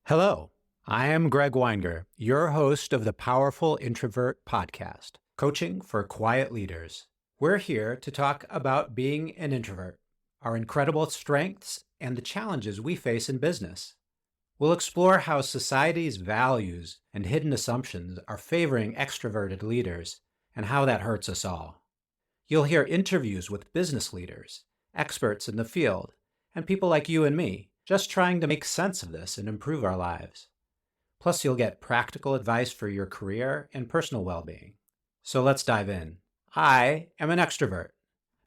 Hello, I am Greg Weinger, your host of the Powerful Introvert podcast, Coaching for Quiet Leaders. We're here to talk about being an introvert, our incredible strengths, and the challenges we face in business. We'll explore how society's values and hidden assumptions are favoring extroverted leaders and how that hurts us all. You'll hear interviews with business leaders, experts in the field, and people like you and me, just trying to make sense of this and improve our lives. Plus, you'll get practical advice for your career and personal well-being. So let's dive in. I am an extrovert.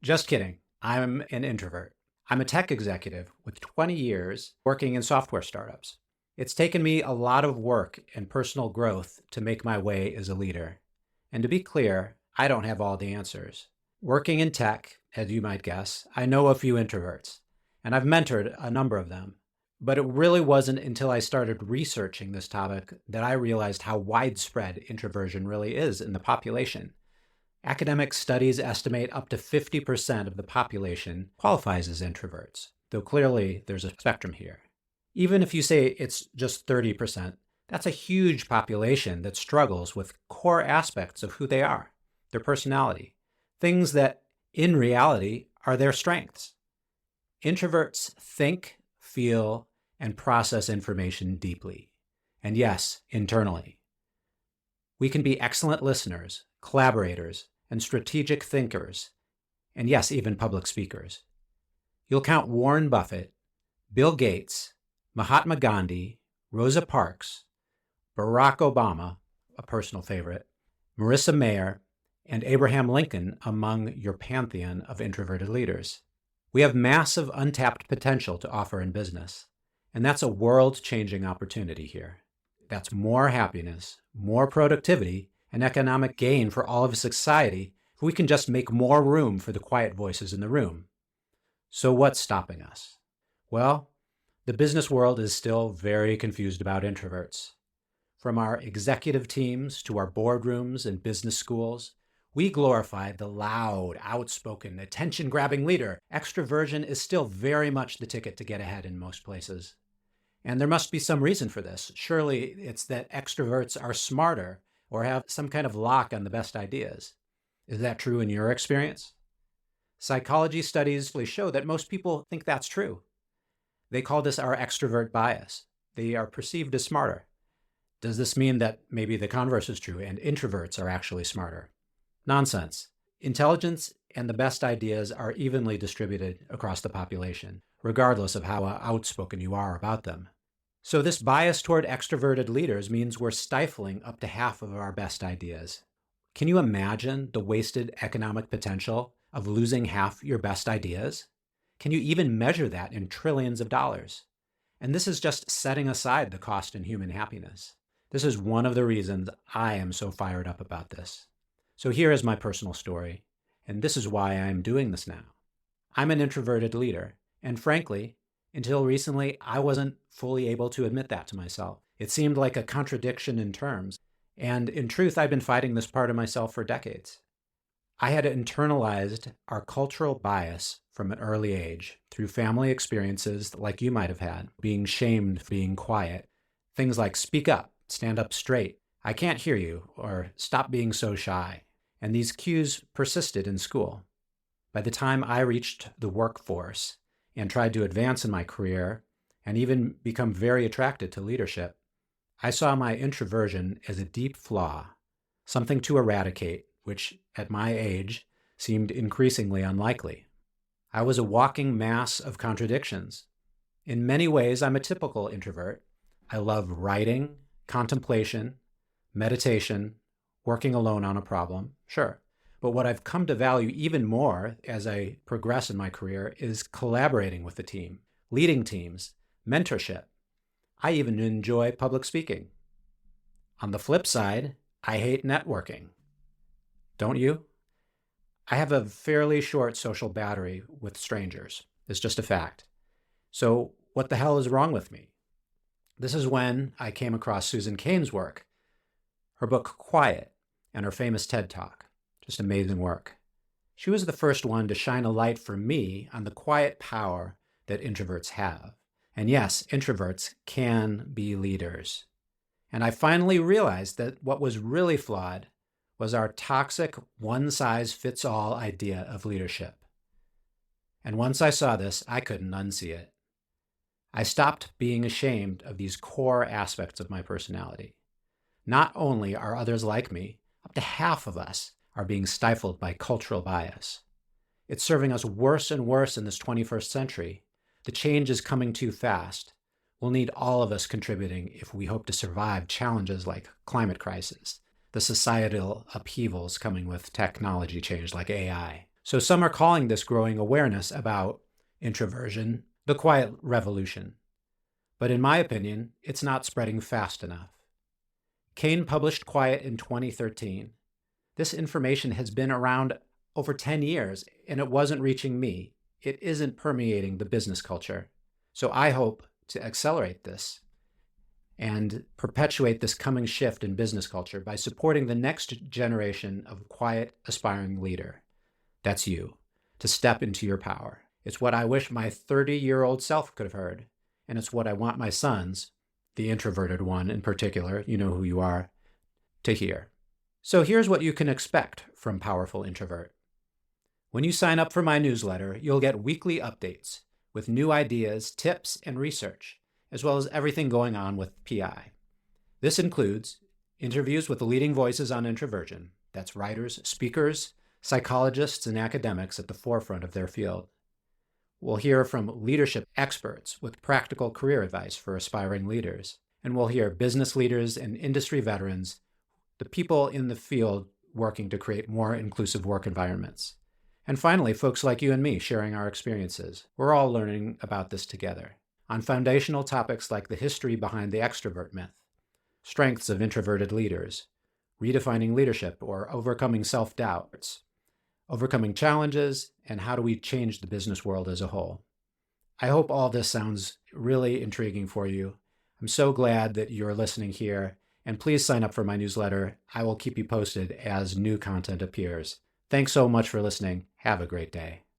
Just kidding. I'm an introvert. I'm a tech executive with 20 years working in software startups. It's taken me a lot of work and personal growth to make my way as a leader. And to be clear, I don't have all the answers. Working in tech, as you might guess, I know a few introverts, and I've mentored a number of them. But it really wasn't until I started researching this topic that I realized how widespread introversion really is in the population. Academic studies estimate up to 50% of the population qualifies as introverts, though clearly there's a spectrum here. Even if you say it's just 30%, that's a huge population that struggles with core aspects of who they are, their personality, things that in reality are their strengths. Introverts think, feel, and process information deeply. And yes, internally. We can be excellent listeners, collaborators, and strategic thinkers, and yes, even public speakers. You'll count Warren Buffett, Bill Gates, Mahatma Gandhi, Rosa Parks, Barack Obama, a personal favorite, Marissa Mayer, and Abraham Lincoln among your pantheon of introverted leaders. We have massive untapped potential to offer in business, and that's a world-changing opportunity here. That's more happiness, more productivity, and economic gain for all of society if we can just make more room for the quiet voices in the room. So what's stopping us? Well, the business world is still very confused about introverts. From our executive teams to our boardrooms and business schools, we glorify the loud, outspoken, attention-grabbing leader. Extroversion is still very much the ticket to get ahead in most places. And there must be some reason for this. Surely it's that extroverts are smarter or have some kind of lock on the best ideas. Is that true in your experience? Psychology studies show that most people think that's true. They call this our extrovert bias. They are perceived as smarter. Does this mean that maybe the converse is true and introverts are actually smarter? Nonsense. Intelligence and the best ideas are evenly distributed across the population, regardless of how outspoken you are about them. So this bias toward extroverted leaders means we're stifling up to half of our best ideas. Can you imagine the wasted economic potential of losing half your best ideas? Can you even measure that in trillions of dollars? And this is just setting aside the cost in human happiness. This is one of the reasons I am so fired up about this. So here is my personal story, and this is why I am doing this now. I'm an introverted leader, and frankly, until recently, I wasn't fully able to admit that to myself. It seemed like a contradiction in terms, and in truth, I've been fighting this part of myself for decades. I had internalized our cultural bias from an early age through family experiences like you might have had, being shamed for being quiet. Things like speak up, stand up straight, I can't hear you, or stop being so shy. And these cues persisted in school. By the time I reached the workforce and tried to advance in my career and even become very attracted to leadership, I saw my introversion as a deep flaw, something to eradicate, which at my age seemed increasingly unlikely. I was a walking mass of contradictions. In many ways, I'm a typical introvert. I love writing, contemplation, meditation, working alone on a problem, sure. But what I've come to value even more as I progress in my career is collaborating with the team, leading teams, mentorship. I even enjoy public speaking. On the flip side, I hate networking. Don't you? I have a fairly short social battery with strangers. It's just a fact. So what the hell is wrong with me? This is when I came across Susan Cain's work, her book Quiet, and her famous TED Talk. Just amazing work. She was the first one to shine a light for me on the quiet power that introverts have, And yes, introverts can be leaders. And I finally realized that what was really flawed was our toxic one-size-fits-all idea of leadership. And once I saw this, I couldn't unsee it. I stopped being ashamed of these core aspects of my personality. Not only are others like me, up to half of us are being stifled by cultural bias. It's serving us worse and worse in this 21st century. The change is coming too fast. We'll need all of us contributing if we hope to survive challenges like climate crisis, the societal upheavals coming with technology change like AI. So some are calling this growing awareness about introversion the quiet revolution. But in my opinion, it's not spreading fast enough. Kane published Quiet in 2013. This information has been around over 10 years, and it wasn't reaching me. It isn't permeating the business culture. So I hope to accelerate this and perpetuate this coming shift in business culture by supporting the next generation of quiet, aspiring leader. That's you, to step into your power. It's what I wish my 30-year-old self could have heard, and it's what I want my sons, the introverted one in particular, you know who you are, to hear. So here's what you can expect from Powerful Introvert. When you sign up for my newsletter, you'll get weekly updates with new ideas, tips, and research, as well as everything going on with PI. This includes interviews with the leading voices on introversion. That's writers, speakers, psychologists, and academics at the forefront of their field. We'll hear from leadership experts with practical career advice for aspiring leaders. And we'll hear business leaders and industry veterans, the people in the field working to create more inclusive work environments. And finally, folks like you and me sharing our experiences. We're all learning about this together on foundational topics like the history behind the extrovert myth, strengths of introverted leaders, redefining leadership or overcoming self-doubts, overcoming challenges, and how do we change the business world as a whole. I hope all this sounds really intriguing for you. I'm so glad that you're listening here, and please sign up for my newsletter. I will keep you posted as new content appears. Thanks so much for listening. Have a great day.